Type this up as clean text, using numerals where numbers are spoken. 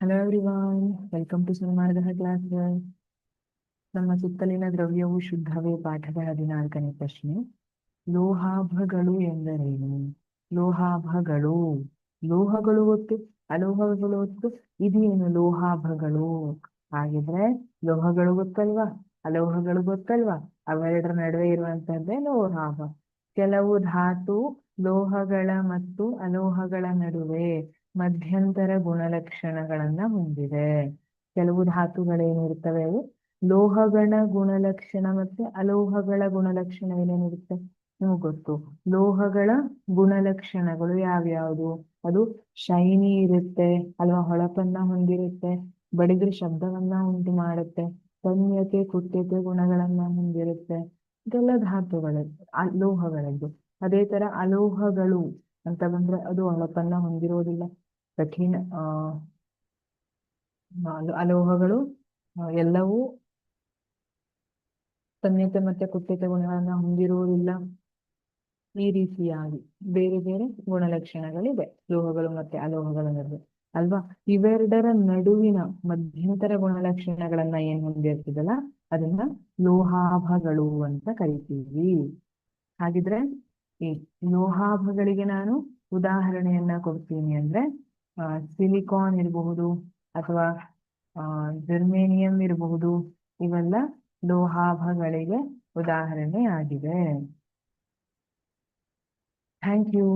Hello everyone, welcome to ಸುಮಾರ್ಗಹ ಕ್ಲಾಸ್ಗಳು. ನಮ್ಮ ಸುತ್ತಲಿನ ದ್ರವ್ಯವು ಶುದ್ಧವೇ ಪಾಠದ 14ನೇ ಪ್ರಶ್ನೆ. ಲೋಹಾಭಗಳು ಎಂದರೇನು? ಲೋಹಾಭಗಳು, ಲೋಹಗಳು ಗೊತ್ತು, ಅಲೋಹಗಳು ಗೊತ್ತು. ಇದೇನು ಲೋಹಾಭಗಳು? ಹಾಗಿದ್ರೆ ಲೋಹಗಳು ಗೊತ್ತಲ್ವಾ, ಅಲೋಹಗಳು ಗೊತ್ತಲ್ವಾ? ಅವೆರಡರ ನಡುವೆ ಇರುವಂತಹದ್ದೇ ಲೋಹಾಭ. ಕೆಲವು ಧಾತು ಲೋಹಗಳ ಮತ್ತು ಅಲೋಹಗಳ ನಡುವೆ ಮಧ್ಯಂತರ ಗುಣಲಕ್ಷಣಗಳನ್ನ ಹೊಂದಿದೆ. ಕೆಲವು ಧಾತುಗಳೇನಿರ್ತವೆ ಅವು ಲೋಹಗಳ ಗುಣಲಕ್ಷಣ ಮತ್ತೆ ಅಲೋಹಗಳ ಗುಣಲಕ್ಷಣ ಏನೇನಿರುತ್ತೆ ನಿಮಗೆ ಗೊತ್ತು. ಲೋಹಗಳ ಗುಣಲಕ್ಷಣಗಳು ಯಾವ್ಯಾವುದು? ಅದು ಶೈನಿ ಇರುತ್ತೆ ಅಲ್ವಾ, ಹೊಳಪನ್ನ ಹೊಂದಿರುತ್ತೆ, ಬಡಿದ್ರೆ ಶಬ್ದವನ್ನ ಉಂಟು ಮಾಡುತ್ತೆ, ತನ್ಯತೆ ಕುಟ್ಯತೆ ಗುಣಗಳನ್ನ ಹೊಂದಿರುತ್ತೆ. ಇದೆಲ್ಲ ಧಾತುಗಳು, ಲೋಹಗಳದ್ದು. ಅದೇ ತರ ಅಲೋಹಗಳು ಅಂತ ಬಂದ್ರೆ ಅದು ಹೊಳಪನ್ನ ಹೊಂದಿರೋದಿಲ್ಲ, ಕಠಿಣ ಅಲೋಹಗಳು ಎಲ್ಲವೂ ತನ್ಯತೆ ಮತ್ತೆ ಕುಟ್ಯತೆ ಗುಣಗಳನ್ನ ಹೊಂದಿರುವುದಿಲ್ಲ. ಈ ರೀತಿಯಾಗಿ ಬೇರೆ ಬೇರೆ ಗುಣಲಕ್ಷಣಗಳಿವೆ ಲೋಹಗಳು ಮತ್ತೆ ಅಲೋಹಗಳ ನಡುವೆ ಅಲ್ವಾ. ಇವೆರಡರ ನಡುವಿನ ಮಧ್ಯಂತರ ಗುಣಲಕ್ಷಣಗಳನ್ನ ಏನ್ ಹೊಂದಿರ್ತದಲ್ಲ ಅದನ್ನ ಲೋಹಾಭಗಳು ಅಂತ ಕರಿತೀವಿ. ಹಾಗಿದ್ರೆ ಈ ಲೋಹಾಭಗಳಿಗೆ ನಾನು ಉದಾಹರಣೆಯನ್ನ ಕೊಡ್ತೀನಿ. ಅಂದ್ರೆ ಸಿಲಿಕಾನ್ ಇರಬಹುದು ಅಥವಾ ಜರ್ಮೇನಿಯಂ ಇರಬಹುದು. ಇವೆಲ್ಲ ಲೋಹಾಭಗಳಿಗೆ ಉದಾಹರಣೆ ಆಗಿದೆ. Thank you.